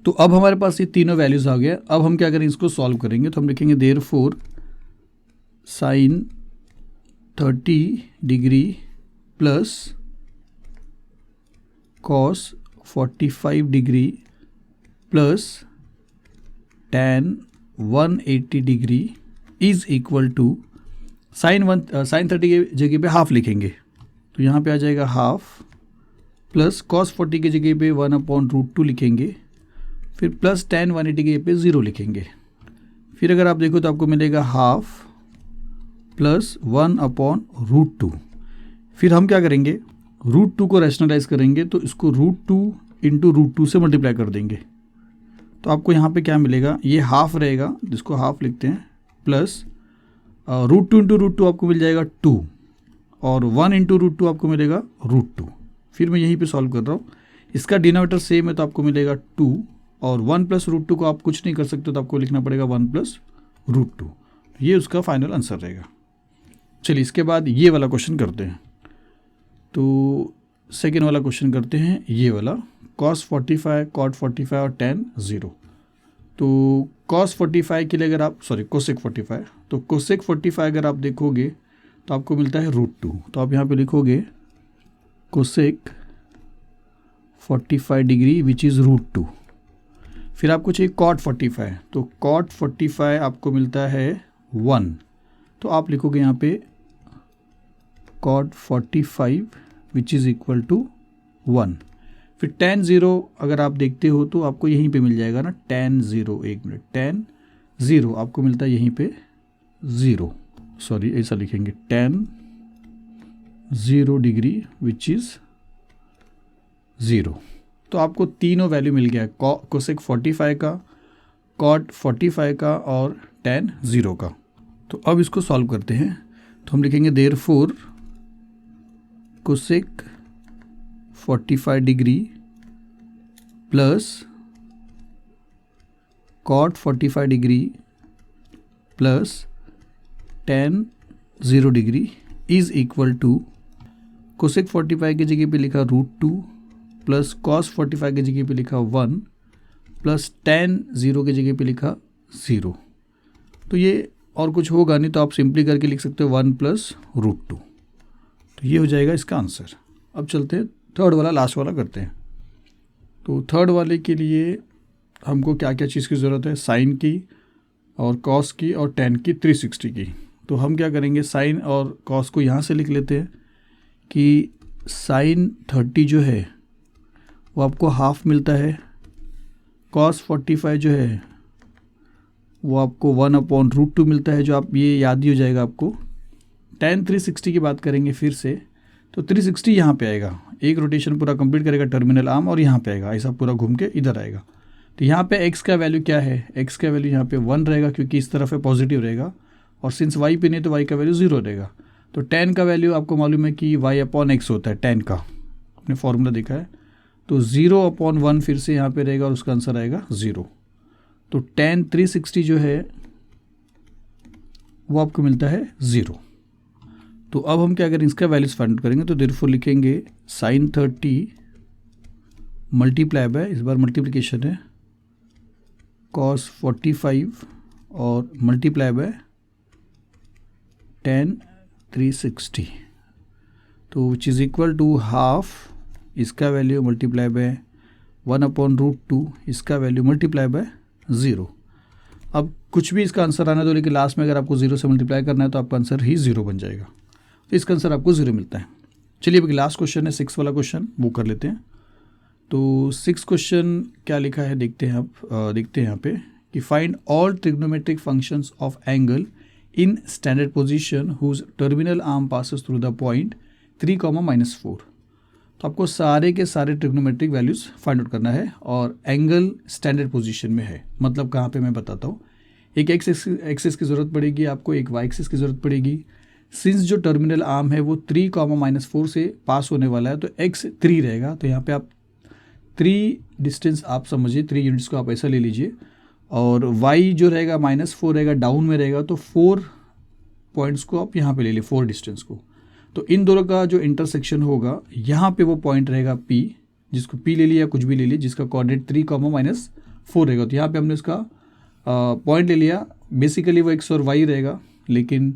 तो अब हमारे पास ये तीनों वैल्यूज़ आ गया। अब हम क्या करेंगे, इसको सॉल्व करेंगे। तो हम लिखेंगे therefore sine 30 degree plus cos 45 degree plus tan 180 degree is equal to sine 30 की जगह पे हाफ लिखेंगे, तो यहाँ पे आ जाएगा हाफ, प्लस कॉस 40 की जगह पे 1/√2 लिखेंगे, फिर प्लस tan 180 की जगह पे 0 लिखेंगे। फिर अगर आप देखो तो आपको मिलेगा हाफ प्लस 1/√2। फिर हम क्या करेंगे, √2 को रैशनलाइज करेंगे, तो इसको √2 इंटू √2 से मल्टीप्लाई कर देंगे। तो आपको यहाँ पे क्या मिलेगा, ये हाफ रहेगा, जिसको हाफ लिखते हैं, प्लस √2 इंटू √2 आपको मिल जाएगा 2, और 1 इंटू √2 आपको मिलेगा √2। फिर मैं यहीं पे सॉल्व कर रहा हूँ, इसका डिनोमिनेटर सेम है तो आपको मिलेगा 2, और 1 प्लस √2 को आप कुछ नहीं कर सकते, तो आपको लिखना पड़ेगा 1 प्लस √2। ये उसका फाइनल आंसर रहेगा। चलिए इसके बाद ये वाला क्वेश्चन करते हैं। तो सेकेंड वाला क्वेश्चन करते हैं, ये वाला cos 45, cot 45 और tan 0। तो cos 45 के लिए अगर आप cosec 45, तो cosec 45 अगर आप देखोगे तो आपको मिलता है √2। तो आप यहाँ पे लिखोगे cosec 45 डिग्री विच इज़ √2। फिर आपको चाहिए cot 45, तो cot 45 आपको मिलता है 1, तो आप लिखोगे यहाँ पे cot 45 which is equal to 1। फिर tan 0 अगर आप देखते हो तो आपको यहीं पे मिल जाएगा ना, tan 0, एक मिनट, tan 0 आपको मिलता है यहीं पे 0, ऐसा लिखेंगे tan 0 डिग्री विच इज़ 0। तो आपको तीनों वैल्यू मिल गया, कोसेक 45 का, कॉट 45 का और tan 0 का। तो अब इसको सॉल्व करते हैं। तो हम लिखेंगे therefore cosec 45 degree plus cot 45 degree plus tan 0 degree is equal to cosec 45 की जगह पे लिखा √2 प्लस कॉस 45 की जगह पे लिखा 1 प्लस tan 0 की जगह पे लिखा 0। तो ये और कुछ होगा नहीं, तो आप सिंपली करके लिख सकते हो 1 प्लस √2। तो ये हो जाएगा इसका आंसर। अब चलते हैं थर्ड वाला, लास्ट वाला करते हैं। तो थर्ड वाले के लिए हमको क्या क्या चीज़ की ज़रूरत है, साइन की और कॉस की और tan की 360 की। तो हम क्या करेंगे, साइन और कॉस को यहाँ से लिख लेते हैं कि साइन 30 जो है वो आपको हाफ मिलता है, कॉस 45 जो है वो आपको 1/√2 मिलता है, जो आप ये याद ही हो जाएगा आपको। tan 360 की बात करेंगे फिर से, तो 360 यहाँ पे आएगा, एक रोटेशन पूरा कंप्लीट करेगा टर्मिनल आर्म और यहाँ पे आएगा, ऐसा पूरा घूम के इधर आएगा। तो यहाँ पे x का वैल्यू क्या है, x का वैल्यू यहाँ पे 1 रहेगा, क्योंकि इस तरफ है पॉजिटिव रहेगा, और सिंस y पे नहीं तो y का वैल्यू 0 रहेगा। तो tan का वैल्यू आपको मालूम है कि y/x होता है, tan का आपने फॉर्मूला देखा है। तो 0/1 फिर से यहाँ पे रहेगा और उसका आंसर आएगा 0। तो tan 360 जो है वो आपको मिलता है 0। तो अब हम क्या करेंगे, इसका वैल्यूज फाइंड आउट करेंगे। तो देयरफॉर लिखेंगे साइन 30 मल्टीप्लाई बाय, इस बार मल्टीप्लिकेशन है, कॉस 45 और मल्टीप्लाई बाय tan 360, तो which is equal to half, इसका वैल्यू मल्टीप्लाई बाय 1/√2, इसका वैल्यू मल्टीप्लाई बाय 0। अब कुछ भी इसका आंसर आना दो, लेकिन लास्ट में अगर आपको 0 से मल्टीप्लाई करना है तो आपका आंसर ही 0 बन जाएगा। तो इसका आंसर आपको 0 मिलता है। चलिए अब लास्ट क्वेश्चन है 6 वाला क्वेश्चन, वो कर लेते हैं। तो 6 क्वेश्चन क्या लिखा है देखते हैं। आप देखते हैं यहाँ पे कि find all trigonometric functions of angle in standard position whose terminal arm passes through the point 3, -4। तो आपको सारे के सारे ट्रिग्नोमेट्रिक वैल्यूज़ फाइंड आउट करना है, और एंगल स्टैंडर्ड पोजीशन में है, मतलब कहाँ पे मैं बताता हूँ। एक एक्सिस की ज़रूरत पड़ेगी आपको, एक वाई एक्सिस की ज़रूरत पड़ेगी। सिंस जो टर्मिनल आर्म है वो 3, -4 से पास होने वाला है, तो x 3 रहेगा। तो यहाँ पे आप 3 डिस्टेंस आप समझिए, 3 यूनिट्स को आप ऐसा ले लीजिए, और y जो रहेगा -4 रहेगा, डाउन में रहेगा, तो 4 पॉइंट्स को आप यहाँ पे ले लीजिए, 4 डिस्टेंस को। तो इन दोनों का जो इंटरसेक्शन होगा यहाँ पे वो पॉइंट रहेगा P, जिसको P ले लिया, कुछ भी ले लिया, जिसका कोऑर्डिनेट 3, 4 रहेगा। तो यहाँ पे हमने उसका पॉइंट ले लिया, बेसिकली वो x और y रहेगा, लेकिन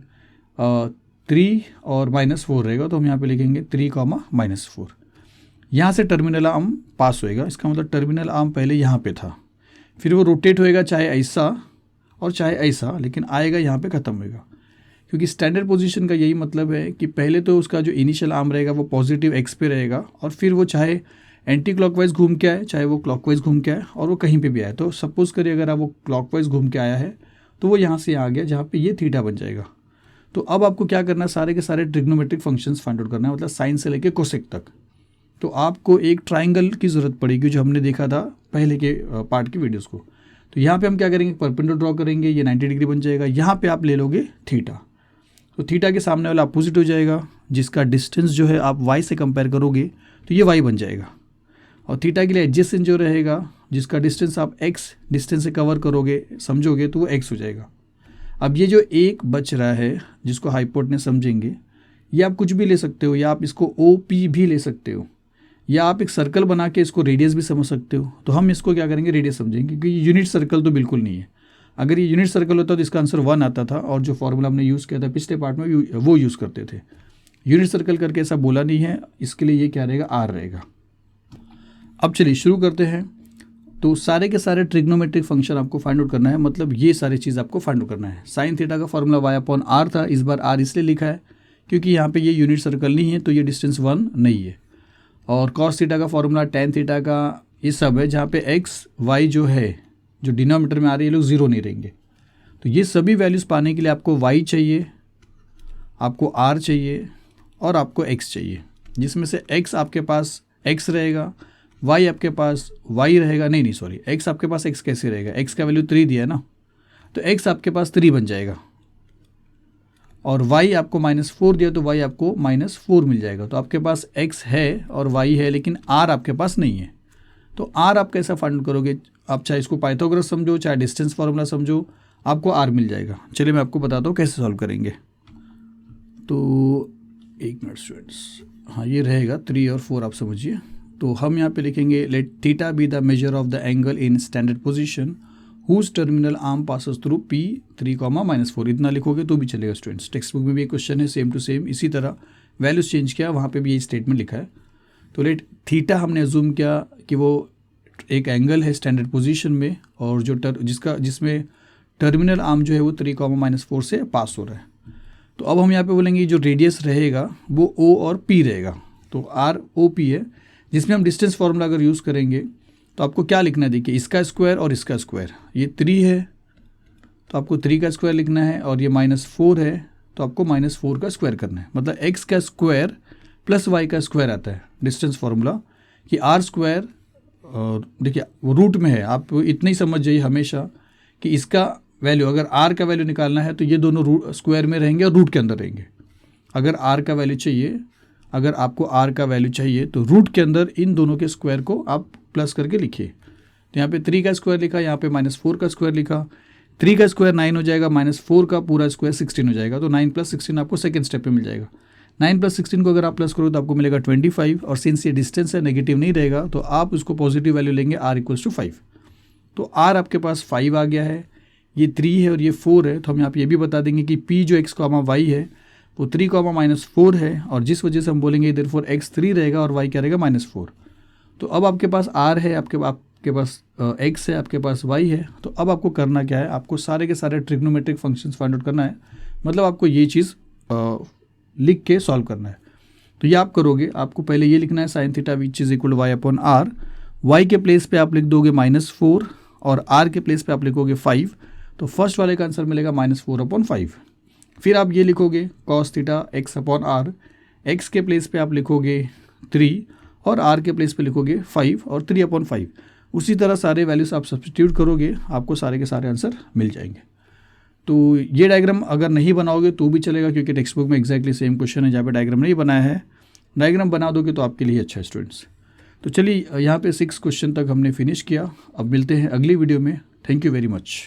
3 और -4 रहेगा। तो हम यहाँ पे लिखेंगे 3, -4। यहाँ से टर्मिनल आर्म पास होएगा, इसका मतलब टर्मिनल आर्म पहले यहाँ पे था, फिर वो रोटेट होएगा चाहे ऐसा और चाहे ऐसा, लेकिन आएगा यहाँ पे ख़त्म होएगा। क्योंकि स्टैंडर्ड पोजीशन का यही मतलब है कि पहले तो उसका जो इनिशियल आर्म रहेगा वो पॉजिटिव x पे रहेगा, और फिर वो चाहे एंटी क्लॉकवाइज घूम के आए चाहे वो क्लॉकवाइज घूम के आए, और वो कहीं पे भी आए। तो सपोज़ करिए अगर आप वो क्लॉकवाइज घूम के आया है तो वो यहाँ से आ गया जहाँ पे ये थीटा बन जाएगा। तो अब आपको क्या करना है, सारे के सारे ट्रिग्नोमेट्रिक फंक्शंस फाइंड आउट करना है, मतलब साइन से लेके कोसेक तक। तो आपको एक ट्राइंगल की ज़रूरत पड़ेगी जो हमने देखा था पहले के पार्ट की वीडियोज़ को। तो यहाँ पे हम क्या करेंगे, परपेंडिकुलर ड्रॉ करेंगे, ये 90 डिग्री बन जाएगा। यहाँ पे आप ले लोगे थीटा, तो थीटा के सामने वाला अपोजिट हो जाएगा, जिसका डिस्टेंस जो है आप y से कंपेयर करोगे तो ये y बन जाएगा। और थीटा के लिए एडजेसेंट जो रहेगा, जिसका डिस्टेंस आप x डिस्टेंस से कवर करोगे, समझोगे, तो वो x हो जाएगा। अब ये जो एक बच रहा है जिसको हाइपोटेनस समझेंगे, ये आप कुछ भी ले सकते हो, या आप इसको OP भी ले सकते हो, या आप एक सर्कल बना के इसको रेडियस भी समझ सकते हो। तो हम इसको क्या करेंगे, रेडियस समझेंगे, क्योंकि यूनिट सर्कल तो बिल्कुल नहीं है। अगर ये यूनिट सर्कल होता तो इसका आंसर 1 आता था, और जो फॉर्मूला हमने यूज़ किया था पिछले पार्ट में वो यूज़ करते थे। यूनिट सर्कल करके ऐसा बोला नहीं है, इसके लिए ये क्या रहेगा, R रहेगा। अब चलिए शुरू करते हैं। तो सारे के सारे ट्रिग्नोमेट्रिक फंक्शन आपको फाइंड आउट करना है, मतलब ये सारी चीज़ आपको फाइंड आउट करना है। साइन थीटा का फॉर्मूला y/r था, इस बार r इसलिए लिखा है क्योंकि यहाँ पे ये यूनिट सर्कल नहीं है, तो ये डिस्टेंस 1 नहीं है। और कॉस थीटा का फॉर्मूला tan थीटा का ये सब है, जहाँ पे x y जो है, जो डिनोमिनेटर में आ रही है, ये लोग 0 नहीं रहेंगे। तो ये सभी वैल्यूज़ पाने के लिए आपको y चाहिए, आपको r चाहिए, और आपको x चाहिए, जिसमें से x आपके पास x रहेगा, y आपके पास y रहेगा, नहीं सॉरी, x आपके पास x कैसे रहेगा, x का वैल्यू 3 दिया है ना, तो x आपके पास 3 बन जाएगा, और y आपको -4 दिया तो y आपको -4 मिल जाएगा। तो आपके पास x है और y है, लेकिन r आपके पास नहीं है। तो r आप कैसा फाइंड करोगे, आप चाहे इसको पाइथागोरस समझो, चाहे डिस्टेंस फार्मूला समझो, आपको r मिल जाएगा। चलिए मैं आपको बताता हूँ कैसे सॉल्व करेंगे। तो 1 मिनट स्टूडेंट्स, हाँ ये रहेगा 3 और 4, आप समझिए। तो हम यहाँ पे लिखेंगे let theta be the measure of the angle in standard position whose terminal arm passes through P 3, -4। इतना लिखोगे तो भी चलेगा स्टूडेंट्स। टेक्स्ट बुक में भी एक क्वेश्चन है सेम टू सेम, इसी तरह वैल्यूज चेंज किया, वहाँ पे भी यही स्टेटमेंट लिखा है। तो लेट थीटा हमने अज्यूम किया कि वो एक एंगल है स्टैंडर्ड पोजीशन में, और जो जिसमें टर्मिनल आर्म जो है वो 3, -4 से पास हो रहा है। तो अब हम यहाँ पे बोलेंगे जो रेडियस रहेगा वो O और P रहेगा। तो ROP है, जिसमें हम डिस्टेंस फार्मूला अगर यूज़ करेंगे तो आपको क्या लिखना है, देखिए इसका स्क्वायर और इसका स्क्वायर, ये 3 है तो आपको 3 का स्क्वायर लिखना है, और ये -4 है तो आपको -4 का स्क्वायर करना है। मतलब x का स्क्वायर प्लस y का स्क्वायर आता है डिस्टेंस फार्मूला, कि r स्क्वायर, देखिए वो रूट में है, आप इतना ही समझ जाइए हमेशा कि इसका वैल्यू, अगर r का वैल्यू निकालना है तो ये दोनों स्क्वायर में रहेंगे और रूट के अंदर रहेंगे। अगर r का वैल्यू चाहिए, अगर आपको r का वैल्यू चाहिए तो रूट के अंदर इन दोनों के स्क्वायर को आप प्लस करके लिखिए। तो यहाँ पे 3 का स्क्वायर लिखा, यहाँ पे -4 का स्क्वायर लिखा, 3 का स्क्वायर 9 हो जाएगा, -4 का पूरा स्क्वायर 16 हो जाएगा। तो 9 + 16 आपको सेकंड स्टेप पे मिल जाएगा। 9 + 16 को अगर आप प्लस करो तो आपको मिलेगा 25, और सिंस ये डिस्टेंस है नेगेटिव नहीं रहेगा तो आप उसको पॉजिटिव वैल्यू लेंगे r = 5। तो r आपके पास 5 आ गया है, ये 3 है और ये 4 है। तो हम यहाँ पे ये भी बता देंगे कि p जो x, y है वो 3, -4 है, और जिस वजह से हम बोलेंगे देयरफॉर x 3 रहेगा और y क्या रहेगा -4। तो अब आपके पास r है, आपके पास x है, आपके पास y है। तो अब आपको करना क्या है, आपको सारे के सारे ट्रिग्नोमेट्रिक फंक्शंस फाइंड आउट करना है, मतलब आपको ये चीज़ लिख के सॉल्व करना है। तो ये आप करोगे, आपको पहले ये लिखना है sine theta which is equal y/r। y के प्लेस पे आप लिख दोगे -4 और r के प्लेस पे आप लिखोगे 5। तो फर्स्ट वाले का आंसर मिलेगा -4/5। फिर आप ये लिखोगे cos थीटा x/r, x के प्लेस पे आप लिखोगे 3 और r के प्लेस पे लिखोगे 5 और 3/5। उसी तरह सारे वैल्यूज आप सब्स्टिट्यूट करोगे, आपको सारे के सारे आंसर मिल जाएंगे। तो ये डायग्राम अगर नहीं बनाओगे तो भी चलेगा, क्योंकि टेक्स्ट बुक में एक्जैक्टली सेम क्वेश्चन है जहाँ पे डायग्राम नहीं बनाया है। डायग्राम बना दोगे तो आपके लिए अच्छा है स्टूडेंट्स। तो चलिए यहाँ पे 6 क्वेश्चन तक हमने फिनिश किया। अब मिलते हैं अगली वीडियो में। Thank you very much.